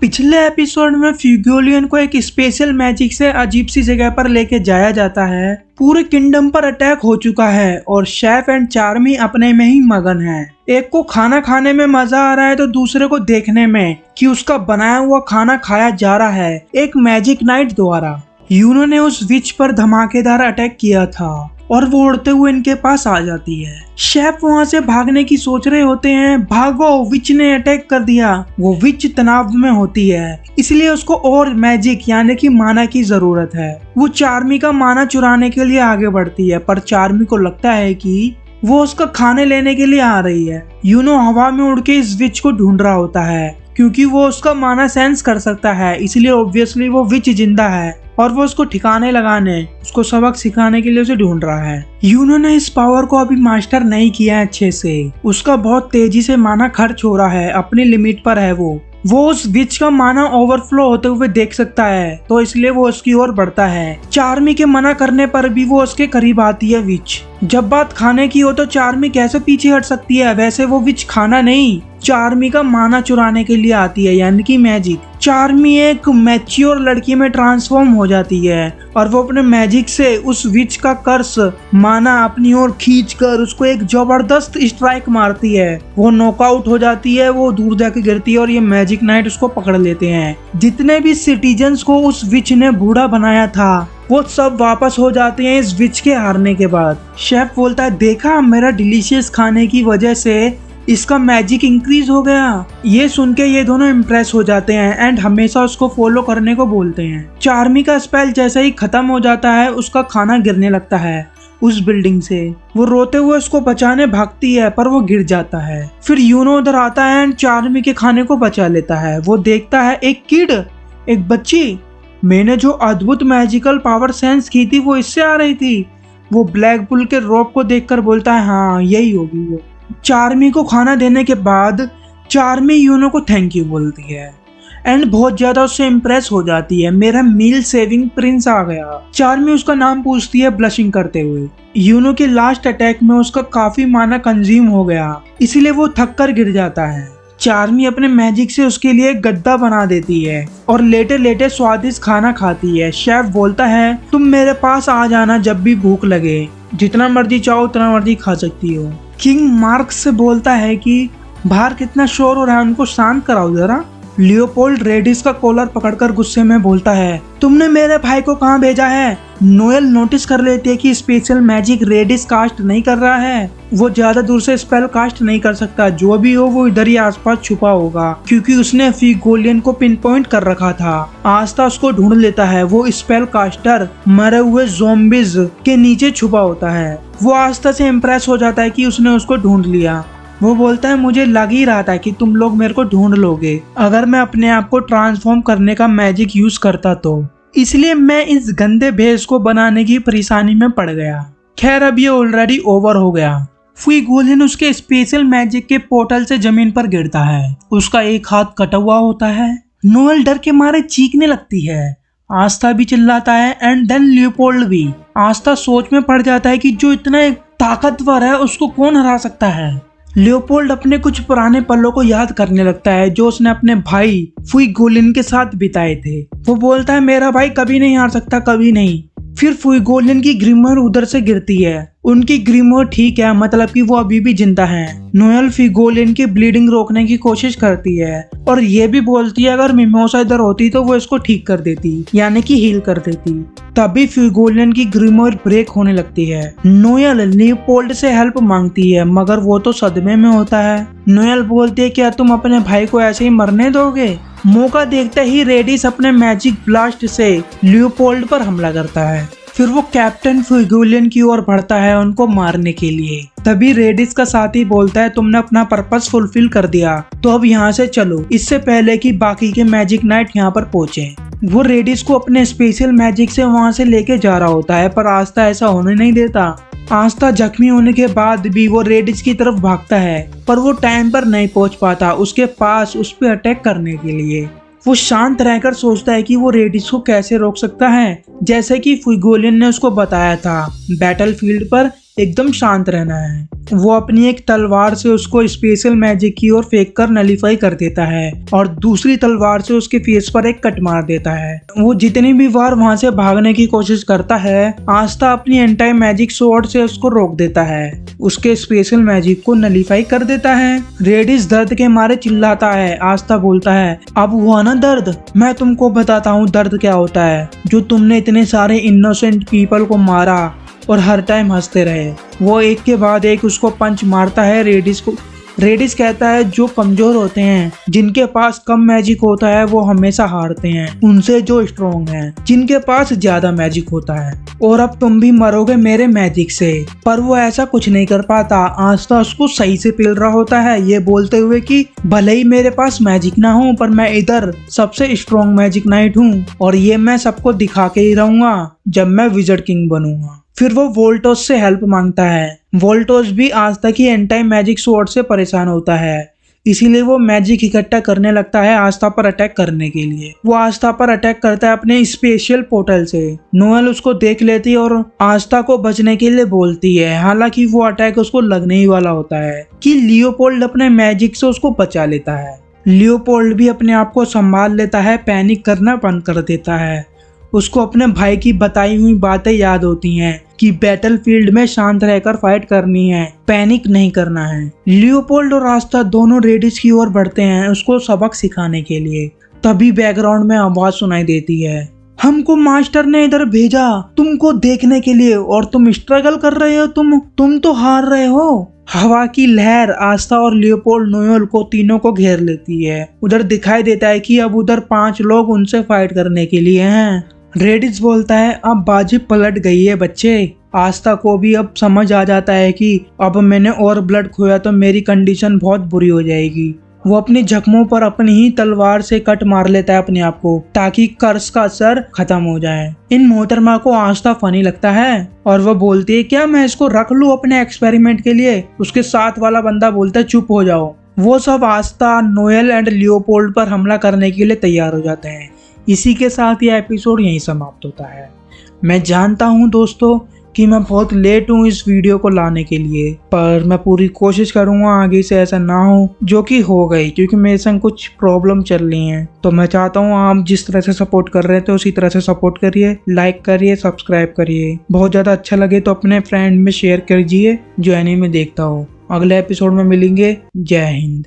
पिछले एपिसोड में फ्यूगोलियन को एक स्पेशल मैजिक से अजीब सी जगह पर लेके जाया जाता है। पूरे किंगडम पर अटैक हो चुका है और शेफ एंड चार्मी अपने में ही मगन है। एक को खाना खाने में मजा आ रहा है तो दूसरे को देखने में कि उसका बनाया हुआ खाना खाया जा रहा है एक मैजिक नाइट द्वारा। यूनो ने उस विच पर धमाकेदार अटैक किया था और वो उड़ते हुए इनके पास आ जाती है। शेफ वहां से भागने की सोच रहे होते हैं, भागो विच ने अटैक कर दिया। वो विच तनाव में होती है, इसलिए उसको और मैजिक यानी कि माना की जरूरत है। वो चार्मी का माना चुराने के लिए आगे बढ़ती है, पर चार्मी को लगता है कि वो उसका खाने लेने के लिए आ रही है। यूनो हवा में उड़ के इस विच को ढूंढ रहा होता है क्योंकि वो उसका माना सेंस कर सकता है, इसलिए ऑब्वियसली वो विच जिंदा है और वो उसको ठिकाने लगाने, उसको सबक सिखाने के लिए उसे ढूंढ रहा है। यूनो ने इस पावर को अभी मास्टर नहीं किया है अच्छे से, उसका बहुत तेजी से माना खर्च हो रहा है, अपनी लिमिट पर है वो उस विच का माना ओवरफ्लो होते हुए देख सकता है, तो इसलिए वो उसकी ओर बढ़ता है। चार्मी के मना करने पर भी वो उसके करीब आती है विच। जब बात खाने की हो तो चार्मी कैसे पीछे हट सकती है, वैसे वो विच खाना नहीं चार्मी का माना चुराने के लिए आती है यानी कि मैजिक। चार्मी एक मैच्योर लड़की में ट्रांसफॉर्म हो जाती है और वो अपने मैजिक से उस विच का कर्स माना अपनी ओर खींचकर उसको एक जबरदस्त स्ट्राइक मारती है। वो नॉकआउट हो जाती है, वो दूर जाके गिरती है और ये मैजिक नाइट उसको पकड़ लेते हैं। जितने भी सिटीजन्स को उस विच ने बूढ़ा बनाया था वो सब वापस हो जाते हैं इस विच के हारने के बाद। शेफ बोलता है, देखा मेरा डिलीशियस खाने की वजह से इसका मैजिक इंक्रीज हो गया। ये सुन के ये दोनों इम्प्रेस हो जाते हैं एंड हमेशा उसको फॉलो करने को बोलते हैं। चार्मी का स्पेल जैसे ही खत्म हो जाता है उसका खाना गिरने लगता है उस बिल्डिंग से। वो रोते हुए उसको बचाने भागती है पर वो गिर जाता है। फिर यूनो उधर आता है एंड चार्मी के खाने को बचा लेता है। वो देखता है एक किड, एक बच्ची, मैंने जो अद्भुत मैजिकल पावर सेंस की थी वो इससे आ रही थी। वो ब्लैक बुल के रोप को देखकर बोलता है, हाँ यही होगी वो। चार्मी को खाना देने के बाद चार्मी यूनो को थैंक यू बोलती है एंड बहुत ज्यादा उससे इम्प्रेस हो जाती है। मेरा मील सेविंग प्रिंस आ गया। चार्मी उसका नाम पूछती है ब्लशिंग करते हुए। यूनो के लास्ट अटैक में उसका काफी माना कंज्यूम हो गया, इसीलिए वो थक कर गिर जाता है। चार्मी अपने मैजिक से उसके लिए एक गद्दा बना देती है और लेटे लेटे स्वादिष्ट खाना खाती है। शेफ बोलता है, तुम मेरे पास आ जाना जब भी भूख लगे, जितना मर्जी चाहो उतना मर्जी खा सकती हो। किंग मार्क्स से बोलता है कि बाहर कितना शोर हो रहा है, उनको शांत कराओ जरा। लियोपोल्ड रेडिस का कॉलर पकड़कर गुस्से में बोलता है, तुमने मेरे भाई को कहाँ भेजा है? नोएल नोटिस कर लेती है कि स्पेशल मैजिक रेडिस कास्ट नहीं कर रहा है। वो ज्यादा दूर से स्पेल कास्ट नहीं कर सकता, जो भी हो वो इधर ही आसपास छुपा होगा क्योंकि उसने फ्यूगोलियन को पिन पॉइंट कर रखा था। आस्था उसको ढूंढ लेता है। वो स्पेल कास्टर मरे हुए ज़ॉम्बीज के नीचे छुपा होता है। वो आस्था से इम्प्रेस हो जाता है कि उसने उसको ढूंढ लिया। वो बोलता है, मुझे लग ही रहा था कि तुम लोग मेरे को ढूंढ लोगे अगर मैं अपने आप को ट्रांसफॉर्म करने का मैजिक यूज करता तो, इसलिए मैं इस गंदे भेष को बनाने की परेशानी में पड़ गया। खैर अब ये ऑलरेडी ओवर हो गया। फ्यूगोलियन उसके स्पेशल मैजिक के पोर्टल से जमीन पर गिरता है। उसका एक हाथ कटा हुआ होता है। नोएल डर के मारे चीखने लगती है। आस्था भी चिल्लाता है एंड देन लियोपोल्ड भी। आस्था सोच में पड़ जाता है कि जो इतना ताकतवर है उसको कौन हरा सकता है। लियोपोल्ड अपने कुछ पुराने पलों को याद करने लगता है जो उसने अपने भाई फ्यूगोलियन के साथ बिताए थे। वो बोलता है, मेरा भाई कभी नहीं हार सकता, कभी नहीं। फिर फ्यूगोलियन की ग्रिमर उधर से गिरती है। उनकी ग्रिमर ठीक है, मतलब कि वो अभी भी जिंदा हैं। नोएल फ्यूगोलियन की ब्लीडिंग रोकने की कोशिश करती है और ये भी बोलती है अगर मिमोसा इधर होती तो वो इसको ठीक कर देती, यानी कि हील कर देती। तभी फ्यूगोलियन की ग्रिमर ब्रेक होने लगती है। नोएल लियोपोल्ड से हेल्प मांगती है मगर वो तो सदमे में होता है। नोएल बोलती है, क्या तुम अपने भाई को ऐसे ही मरने दोगे? मौका देखते ही रेडिस अपने मैजिक ब्लास्ट से लियोपोल्ड पर हमला करता है। फिर वो कैप्टन फ्यूगोलियन की ओर बढ़ता है उनको मारने के लिए। तभी रेडिस का साथी बोलता है, तुमने अपना पर्पस फुलफिल कर दिया तो अब यहाँ से चलो, इससे पहले कि बाकी के मैजिक नाइट यहाँ पर पहुँचे। वो रेडिस को अपने स्पेशल मैजिक से वहाँ से लेके जा रहा होता है पर आस्था ऐसा होने नहीं देता। आस्था जख्मी होने के बाद भी वो रेडिस की तरफ भागता है पर वो टाइम पर नहीं पहुँच पाता उसके पास उस पर अटैक करने के लिए। वो शांत रहकर सोचता है कि वो रेडिस को कैसे रोक सकता है, जैसे कि फ्यूगोलियन ने उसको बताया था बैटलफील्ड पर एकदम शांत रहना है। वो अपनी एक तलवार से उसको स्पेशल मैजिक की ओर फेंक कर नलीफाई कर देता है और दूसरी तलवार से उसके फेस पर एक कट मार देता है। वो जितनी भी बार वहां से भागने की कोशिश करता है, आस्था अपनी एंटी मैजिक स्वॉर्ड से उसको रोक देता है, उसके स्पेशल मैजिक को नलीफाई कर देता है। रेडिस दर्द के मारे चिल्लाता है। आस्था बोलता है, अब हुआ ना दर्द, मैं तुमको बताता हूँ दर्द क्या होता है, जो तुमने इतने सारे इनोसेंट पीपल को मारा और हर टाइम हंसते रहे। वो एक के बाद एक उसको पंच मारता है रेडिस को। रेडिस कहता है, जो कमजोर होते हैं, जिनके पास कम मैजिक होता है, वो हमेशा हारते हैं उनसे जो स्ट्रॉन्ग हैं, जिनके पास ज्यादा मैजिक होता है। और अब तुम भी मरोगे मेरे मैजिक से। पर वो ऐसा कुछ नहीं कर पाता। आस्था उसको सही से पेल रहा होता है, ये बोलते हुए कि भले ही मेरे पास मैजिक ना हो, पर मैं इधर सबसे स्ट्रॉन्ग मैजिक नाइट हूँ और ये मैं सबको दिखा के ही रहूंगा जब मैं विजर्ड किंग बनूंगा। फिर वो वोल्टोस से हेल्प मांगता है। वोल्टोस भी आस्था की एंटी मैजिक स्वॉर्ड से परेशान होता है, इसीलिए वो मैजिक इकट्ठा करने लगता है आस्था पर अटैक करने के लिए। वो आस्था पर अटैक करता है अपने स्पेशल पोर्टल से। नोएल उसको देख लेती है और आस्था को बचने के लिए बोलती है, हालांकि वो अटैक उसको लगने ही वाला होता है कि लियोपोल्ड अपने मैजिक से उसको बचा लेता है। लियोपोल्ड भी अपने आप को संभाल लेता है, पैनिक करना बंद कर देता है। उसको अपने भाई की बताई हुई बातें याद होती हैं कि बैटलफील्ड में शांत रहकर फाइट करनी है, पैनिक नहीं करना है। लियोपोल्ड और आस्था दोनों रेडिस की ओर बढ़ते हैं उसको सबक सिखाने के लिए। तभी बैकग्राउंड में आवाज सुनाई देती है, हमको मास्टर ने इधर भेजा तुमको देखने के लिए और तुम स्ट्रगल कर रहे हो, तुम तो हार रहे हो। हवा की लहर आस्था और लियोपोल्ड नोएल को तीनों को घेर लेती है। उधर दिखाई देता है कि अब उधर 5 लोग उनसे फाइट करने के लिए हैं। रेडिस बोलता है, अब बाजी पलट गई है बच्चे। आस्था को भी अब समझ आ जाता है कि अब मैंने और ब्लड खोया तो मेरी कंडीशन बहुत बुरी हो जाएगी। वो अपने जख्मों पर अपनी ही तलवार से कट मार लेता है अपने आप को, ताकि कर्स का असर खत्म हो जाए। इन मोहतरमा को आस्था फनी लगता है और वो बोलती है, क्या मैं इसको रख लूं अपने एक्सपेरिमेंट के लिए। उसके साथ वाला बंदा बोलता है, चुप हो जाओ। वो सब आस्था, नोएल एंड लियोपोल्ड पर हमला करने के लिए तैयार हो जाते हैं। इसी के साथ ये एपिसोड यहीं समाप्त होता है। मैं जानता हूँ दोस्तों कि मैं बहुत लेट हूँ इस वीडियो को लाने के लिए, पर मैं पूरी कोशिश करूँगा आगे से ऐसा ना हो, जो कि हो गई, क्योंकि मेरे संग कुछ प्रॉब्लम चल रही हैं। तो मैं चाहता हूँ आप जिस तरह से सपोर्ट कर रहे थे उसी तरह से सपोर्ट करिए, लाइक करिए, सब्सक्राइब करिए। बहुत ज़्यादा अच्छा लगे तो अपने फ्रेंड में शेयर कीजिए जो एनीमे देखता हो। अगले एपिसोड में मिलेंगे। जय हिंद।